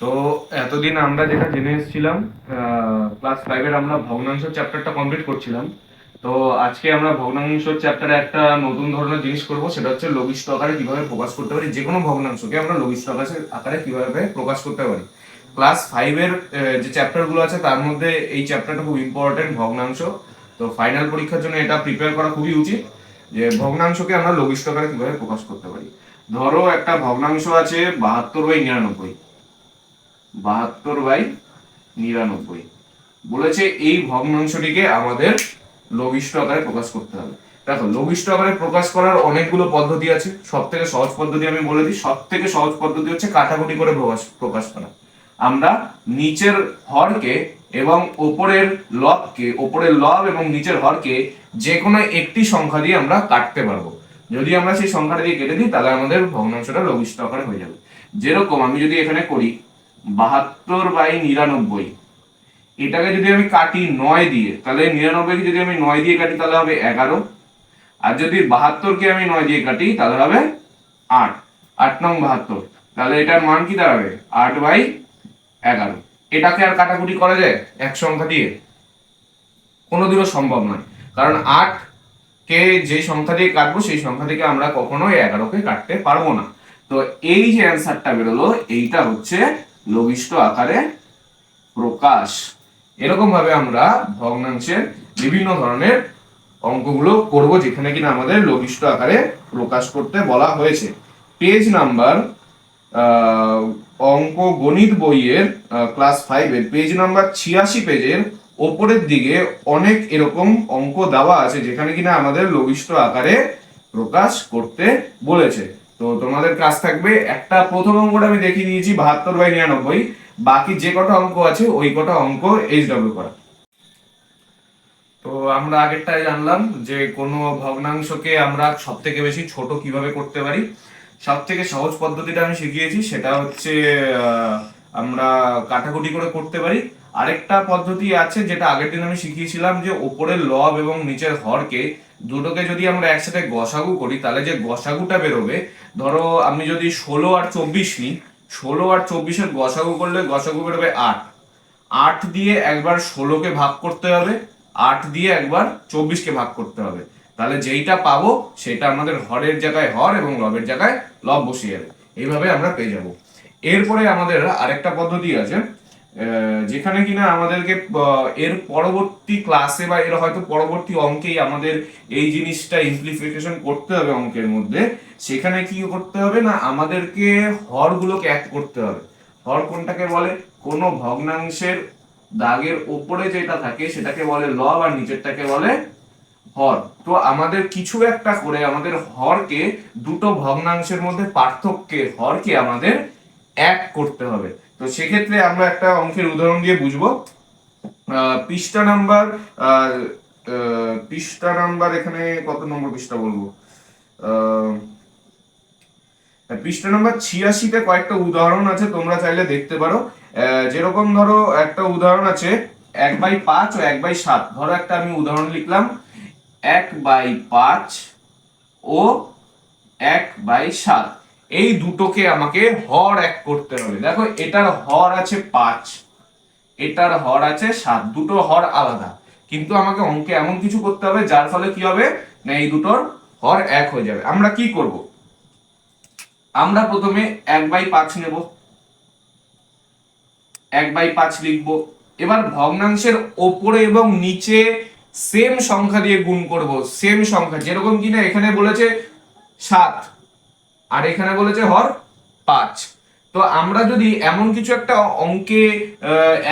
তো এতদিন আমরা যেটা জেনে এসেছিলাম, ক্লাস ফাইভের আমরা ভগ্নাংশ চ্যাপ্টারটা কমপ্লিট করছিলাম। তো আজকে আমরা ভগ্নাংশ চ্যাপ্টারে একটা নতুন ধরনের জিনিস করব, সেটা হচ্ছে লঘিষ্ঠ আকারে কিভাবে প্রকাশ করতে পারি। যে কোনো ভগ্নাংশকে আমরা লঘিষ্ঠ আকারে কিভাবে প্রকাশ করতে পারি। ক্লাস ফাইভের যে চ্যাপ্টারগুলো আছে তার মধ্যে এই চ্যাপ্টারটা খুব ইম্পর্টেন্ট, ভগ্নাংশ। তো ফাইনাল পরীক্ষার জন্য এটা প্রিপেয়ার করা খুবই উচিত, যে ভগ্নাংশকে আমরা লঘিষ্ঠ আকারে কিভাবে প্রকাশ করতে পারি। ধরো একটা ভগ্নাংশ আছে 72/99, 72/99 বলেছে এই ভগ্নাংশটিকে আমাদের লঘিষ্ঠ আকারে প্রকাশ করতে হবে। দেখো, লঘিষ্ঠ আকারে প্রকাশ করার অনেকগুলো পদ্ধতি আছে। সব থেকে সহজ পদ্ধতি আমি বলে দিই, সব থেকে সহজ পদ্ধতি হচ্ছে কাটাকুটি করে প্রকাশ করা। আমরা নিচের হরকে এবং ওপরের লব এবং নিচের হরকে যে কোনো একটি সংখ্যা দিয়ে আমরা কাটতে পারবো। যদি আমরা সেই সংখ্যাটা দিয়ে কেটে দিই তাহলে আমাদের ভগ্নাংশটা লঘিষ্ঠ আকারে হয়ে যাবে। যেরকম আমি যদি এখানে করি 72/99, এটাকে যদি আমি কাটি 9 দিয়ে, তাহলে 99 কে যদি আমি 9 দিয়ে কাটি তাহলে হবে 11। আর যদি 72 কে আমি 9 দিয়ে কাটি তাহলে হবে 8। 8 নং 72, তাহলে এটার মান কি দাঁড়াবে? 8/11। এটাকে আর কাটাকুটি করা যায় এক সংখ্যা দিয়ে? কোনোদিনও সম্ভব নয়, কারণ 8 কে যে সংখ্যা দিয়ে কাটবো সেই সংখ্যা থেকে আমরা কখনোই 11কে কাটতে পারবো না। তো এই যে অ্যান্সারটা বেরোলো, এইটা হচ্ছে লঘিষ্ঠ আকারে প্রকাশ। এরকম ভাবে আমরা ভগ্নাংশের বিভিন্ন ধরনের অঙ্কগুলো করব, যেখানে কিনা আমাদের লঘিষ্ঠ আকারে প্রকাশ করতে বলা হয়েছে। পেজ নাম্বার অঙ্ক গণিত বইয়ের ক্লাস 5-এর পেজ নাম্বার 86 পেজের ওপরের দিকে অনেক এরকম অঙ্ক দেওয়া আছে, যেখানে কিনা আমাদের লঘিষ্ঠ আকারে প্রকাশ করতে বলেছে। তো তোমাদের কাজ থাকবে, একটা প্রথম অঙ্কটা আমি দেখিয়ে দিয়েছি 72/99, বাকি যে কটা অঙ্ক আছে ওই কটা অঙ্ক এইচডব্লিউ করা। তো আমরা আগেরটাই জানলাম যে কোনো ভগ্নাংশকে আমরা সব থেকে বেশি ছোট কিভাবে করতে পারি। সব থেকে সহজ পদ্ধতিটা আমি শিখিয়েছি, সেটা হচ্ছে আমরা কাটাকুটি করে করতে পারি। আরেকটা পদ্ধতি আছে যেটা আগের দিন আমি শিখিয়েছিলাম, যে ওপরের লব এবং নিচের হরকে দুটোকে যদি আমরা একসাথে গসাগু করি তাহলে যে গসাগুটা বেরোবে, ধরো আমি যদি 16 আর 24 নিই, 16 আর 24-এর গসাগু করলে গসাগু বেরোবে 8। 8 দিয়ে একবার 16কে ভাগ করতে হবে, 8 দিয়ে একবার 24কে ভাগ করতে হবে, তাহলে যেইটা পাবো সেটা আমাদের হরের জায়গায় হর এবং লবের জায়গায় লব বসিয়ে যাবে। এইভাবে আমরা পেয়ে যাব। এরপরে আমাদের আরেকটা পদ্ধতি আছে, যেখানে কিনা আমাদেরকে এর পরবর্তী ক্লাসে বা এর হয়তো পরবর্তী অঙ্কেই আমাদের এই জিনিসটা ইমপ্লিফিকেশন করতে হবে অঙ্কের মধ্যে। সেখানে কি করতে হবে না, আমাদেরকে হরগুলোকে এক করতে হবে। হর কোনটাকে বলে? কোনো ভগ্নাংশের দাগের ওপরে যেটা থাকে সেটাকে বলে লব, আর নিচেরটাকে বলে হর। তো আমাদের কিছু একটা করে আমাদের হরকে, দুটো ভগ্নাংশের মধ্যে পার্থক্যের হরকে আমাদের এক করতে হবে। তো সেক্ষেত্রে আমরা একটা অঙ্কের উদাহরণ দিয়ে বুঝবো। পৃষ্ঠা নাম্বার এখানে কত নম্বর পৃষ্ঠা বলবো, পৃষ্ঠা নাম্বার 86-তে কয়েকটা উদাহরণ আছে, তোমরা চাইলে দেখতে পারো। যেরকম ধরো একটা উদাহরণ আছে 1/5 ও 1/7। ধরো একটা আমি উদাহরণ লিখলাম 1/5 ও 1/7। এই দুটোকে আমাকে হর এক করতে হবে। দেখো, এটার হর আছে 5, এটার হর আছে 7, দুটো হর আলাদা, কিন্তু আমাকে অঙ্কে এমন কিছু করতে হবে যার ফলে কি হবে না, এই দুটোর হর এক হয়ে যাবে। আমরা কি করব? আমরা প্রথমে 1/5 নেব, 1/5 লিখবো। এবার ভগ্নাংশের ওপরে এবং নিচে সেম সংখ্যা দিয়ে গুণ করব, সেম সংখ্যা। যেরকম কিনা এখানে বলেছে 7 আর এখানে বলেছে হর 5। তো আমরা যদি এমন কিছু একটা অঙ্কে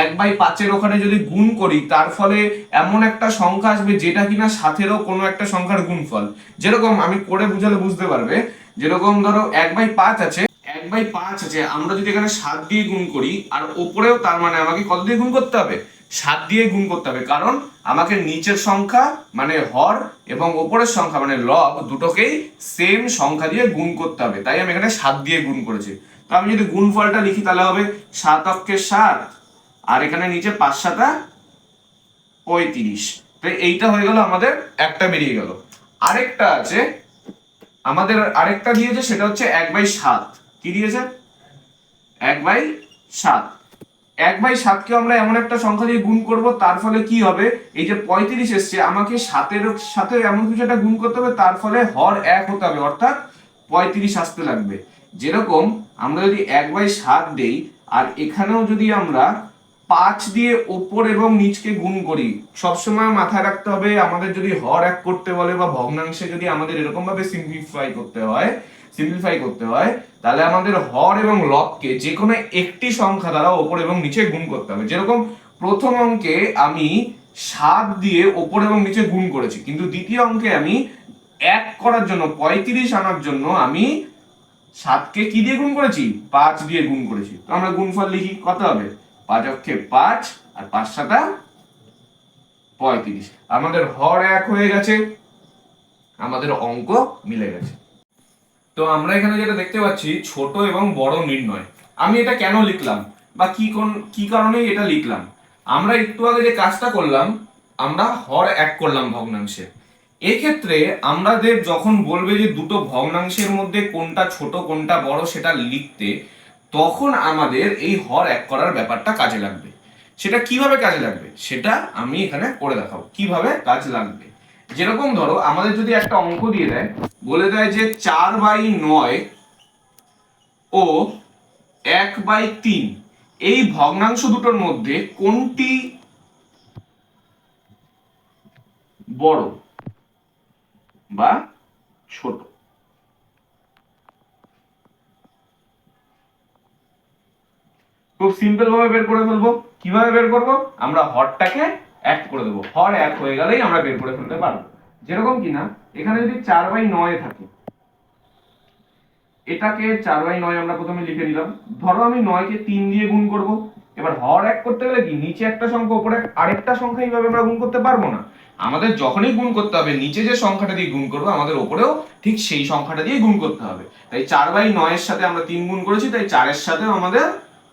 1/5-এর ওখানে যদি গুণ করি, তার ফলে এমন একটা সংখ্যা আসবে যেটা কিনা 7-এরও কোনো একটা সংখ্যার গুণফল। যেরকম আমি করে বুঝালে বুঝতে পারবে। যেরকম ধরো 1/5 আছে, 1/5 আছে, আমরা যদি এখানে 7 দিয়ে গুণ করি আর ওপরেও, তার মানে আমাকে কত দিয়ে গুণ করতে হবে? 7 দিয়ে গুণ করতে হবে, কারণ আমাকে নিচের সংখ্যা মানে হর এবং ওপরের সংখ্যা মানে লব দুটোকেই সেম সংখ্যা দিয়ে গুণ করতে হবে, তাই আমি এখানে 7 দিয়ে গুণ করেছি। তো আমি যদি গুণফলটা লিখি তাহলে হবে 7 অক্ষে 7, আর এখানে নিচে 5 7 35। তো এইটা হয়ে গেল, আমাদের একটা বেরিয়ে গেল। আরেকটা আছে, আমাদের আরেকটা দিয়েছে, সেটা হচ্ছে 1/7। কি দিয়েছে? 1/7। 7। 1/7 কে আমরা এমন একটা সংখ্যা দিয়ে গুণ করব, তার ফলে কি হবে, এই যে 35 এসছে, আমাকে 7-এর সাথে এমন কিছু একটা গুণ করতে হবে, তার ফলে হর 1 হতে হবে, অর্থাৎ 35 আসতে লাগবে। যেরকম আমরা যদি 1/7 দেই, আর এখানেও যদি আমরা 5 দিয়ে ওপর এবং নিচকে গুণ করি, সবসময় মাথায় রাখতে হবে আমাদের যদি হর 1 করতে বলে বা ভগ্নাংশে যদি আমাদের এরকম ভাবে সিম্পলিফাই করতে হয়, তাহলে আমাদের হর এবং লবকে যে কোনো একটি সংখ্যা দ্বারা ওপর এবং নিচে গুণ করতে হবে। যেরকম প্রথম অঙ্কে আমি 7 দিয়ে ওপর এবং নিচে গুণ করেছি, কিন্তু দ্বিতীয় অঙ্কে আমি 1 করার জন্য 35 আনার জন্য আমি 7 কে কি দিয়ে গুণ করেছি, 5 দিয়ে গুণ করেছি। তো আমরা গুণফল লিখি, কত হবে, 5 অক্ষে 5 আর 5 7 35। আমাদের হর 1 হয়ে গেছে, আমাদের অঙ্ক মিলে গেছে। তো আমরা এখানে যেটা দেখতে পাচ্ছি, ছোট এবং বড় নির্ণয়। আমি এটা কেন লিখলাম বা কি কারণে এটা লিখলাম, আমরা একটু আগে যে কাজটা করলাম, আমরা হর 1 করলাম ভগ্নাংশে। এক্ষেত্রে আমাদের যখন বলবে যে দুটো ভগ্নাংশের মধ্যে কোনটা ছোট কোনটা বড় সেটা লিখতে, তখন আমাদের এই হর 1 করার ব্যাপারটা কাজে লাগবে। সেটা কিভাবে কাজে লাগবে সেটা আমি এখানে করে দেখাবো কিভাবে কাজ লাগবে। যেরকম ধরো আমাদের যদি একটা অঙ্ক দিয়ে দেয়, বলে দেয় যে 4/9 ও 1/3 এই ভগ্নাংশ দুটোর মধ্যে কোনটি বড় বা ছোট। খুব সিম্পল ভাবে বের করে ফেলবো। কিভাবে বের করব, আমরা হরটাকে 1 করে দেবো, হর 1 হয়ে গেলেই আমরা বের করে ফেলতে পারবো। যেরকম কিনা এখানে যদি 4/9 থাকে, এটাকে 4/9 আমরা প্রথমে লিখে দিলাম। ধরো আমি 9 কে 3 দিয়ে গুণ করব। এবার হর 1 করতে গেলে কি, নিচে একটা সংখ্যা উপরে আরেকটা সংখ্যা এইভাবে আমরা গুণ করতে পারবো না। আমাদের যখনই গুণ করতে হবে, নিচে যে সংখ্যাটা দিয়ে গুণ করবো আমাদের উপরেও ঠিক সেই সংখ্যাটা দিয়ে গুণ করতে হবে। তাই 4/9 এর সাথে আমরা 3 গুণ করেছি, তাই 4 এর সাথেও আমাদের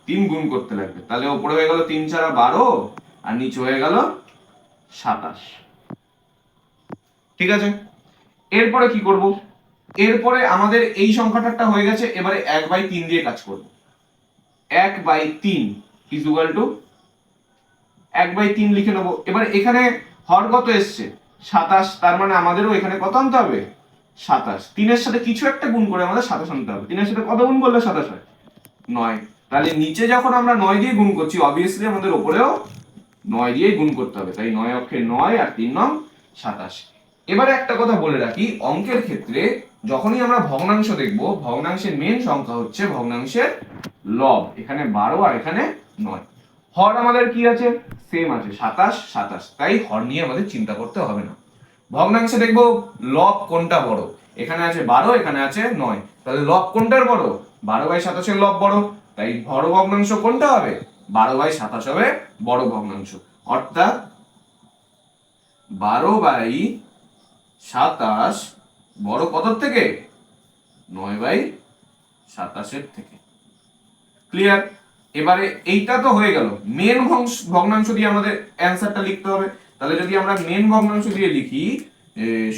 3 গুণ করতে লাগবে। তাহলে উপরে হয়ে গেল 3 4 12 আর নিচে হয়ে গেল 27। ঠিক আছে, এরপরে কি করব, এরপরে আমাদের এই সংখ্যাটা হয়ে গেছে, এবারে 1/3 দিয়ে কাজ করব। 1/3 ইজ ইকুয়াল টু 1/3 লিখে নেব। এবার এখানে হর কত এসছে, 27, তার মানে আমাদেরও এখানে কত আনতে হবে, 27। 3 এর সাথে কিছু একটা গুণ করে আমাদের 27 আনতে হবে। 3 এর সাথে কত গুণ করলে 27 হয়, 9। তাহলে নিচে যখন আমরা 9 দিয়ে গুণ করছি, অবভিয়াসলি আমাদের উপরেও 9 দিয়ে গুণ করতে হবে। তাই 9 অক্ষে 9 আর 3 9 27। এবারে একটা কথা বলে রাখি, অঙ্কের ক্ষেত্রে যখনই আমরা ভগ্নাংশ দেখব, ভগ্নাংশের মেন সংখ্যা হচ্ছে ভগ্নাংশের লব। এখানে 12 আর এখানে 9। হর আমাদের কি আছে, সেম আছে, 27 27, তাই হর নিয়ে আমাদের চিন্তা করতে হবে না। ভগ্নাংশে দেখব লব কোনটা বড়, এখানে আছে 12 এখানে আছে 9, তাহলে লব কোনটার বড়, 12/27 এর লব বড়, তাই বড় ভগ্নাংশ কোনটা হবে, 12/27 হবে বড় ভগ্নাংশ। অর্থাৎ 12/27 বড় কত থেকে, 9/27 এর থেকে। ক্লিয়ার। এবারে এইটা তো হয়ে গেল, মেন ভগ্নাংশ দিয়ে আমাদের অ্যানসারটা লিখতে হবে। তাহলে যদি আমরা মেন ভগ্নাংশ দিয়ে লিখি,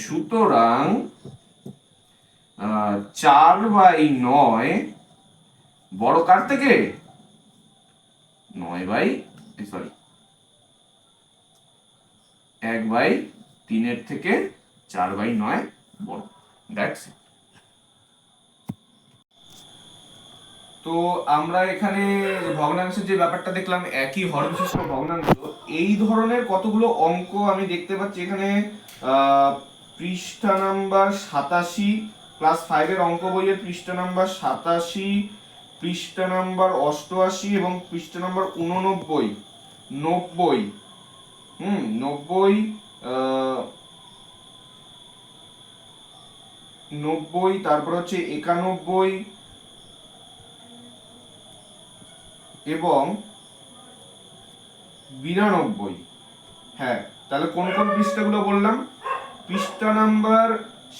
সুতরাং 4/9 বড় কার থেকে, 1/3 এর থেকে 4/9 বড়। That's it. তো আমরা এখানে ভগ্নাংশের যে ব্যাপারটা দেখলাম, একই হর বিশিষ্ট ভগ্নাংশ, এই ধরনের কতগুলো অঙ্ক আমি দেখতে পাচ্ছি এখানে। পৃষ্ঠা নাম্বার 87, ক্লাস 5 এর অঙ্ক বইয়ের পৃষ্ঠা নাম্বার 87, পৃষ্ঠা নাম্বার 88 এবং পৃষ্ঠা নাম্বার 89, 90, 90, 90, তারপর হচ্ছে 91 এবং 92। হ্যাঁ, তাহলে কোন কোন পৃষ্ঠাগুলো বললাম, পৃষ্ঠা নাম্বার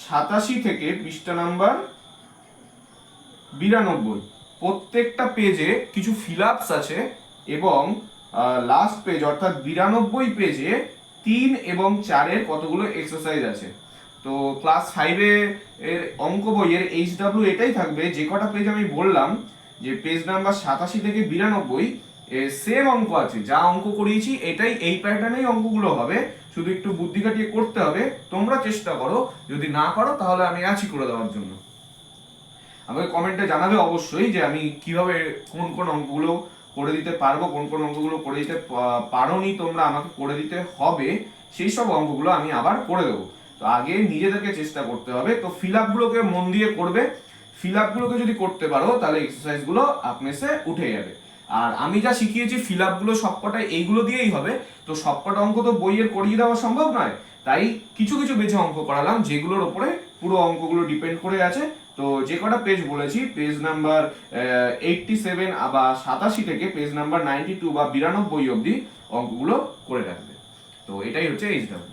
87 থেকে পৃষ্ঠা নাম্বার 92, প্রত্যেকটা পেজে কিছু ফিলআপস আছে এবং লাস্ট পেজ অর্থাৎ 92 পেজে 3 এবং 4 এর কতগুলো এক্সারসাইজ আছে। তো ক্লাস 5 এর অঙ্ক বইয়ের HW এটাই থাকবে, যে কটা পেজ আমি বললাম যে পেজ নাম্বার 87 থেকে 92 সেম অঙ্ক আছে, যা অঙ্ক করিয়েছি এটাই, এই প্যাটার্নেই অঙ্কগুলো হবে, শুধু একটু বুদ্ধি খাটিয়ে করতে হবে। তোমরা চেষ্টা করো, যদি না করো তাহলে আমি আছি করে দেওয়ার জন্য। আমাকে কমেন্টে জানাবে অবশ্যই যে আমি কিভাবে কোন কোন অঙ্কগুলো করে দিতে পারবো, কোন কোন অঙ্কগুলো করে দিতে পারোনি তোমরা, আমাকে করে দিতে হবে, সেই সব অঙ্কগুলো আমি আবার করে দেবো। তো আগে নিজেদেরকে চেষ্টা করতে হবে। তো ফিল আপগুলোকে মন দিয়ে করবে, ফিল আপগুলোকে যদি করতে পারো তাহলে এক্সারসাইজগুলো আপনি সে উঠে যাবে। আর আমি যা শিখিয়েছি ফিল আপগুলো সবকটাই এইগুলো দিয়েই হবে। তো সবকটা অঙ্ক তো বইয়ের করিয়ে দেওয়া সম্ভব নয়, তাই কিছু কিছু বেছে অঙ্ক করালাম যেগুলোর ওপরে পুরো অঙ্কগুলো ডিপেন্ড করে আছে। তো যে কটা পেজ বলেছি, পেজ নাম্বার 87 বা 87 থেকে পেজ নাম্বার 92 বা 92 অবধি অঙ্কগুলো করে রাখবে। তো এটাই হচ্ছে এইচডব্লিউ।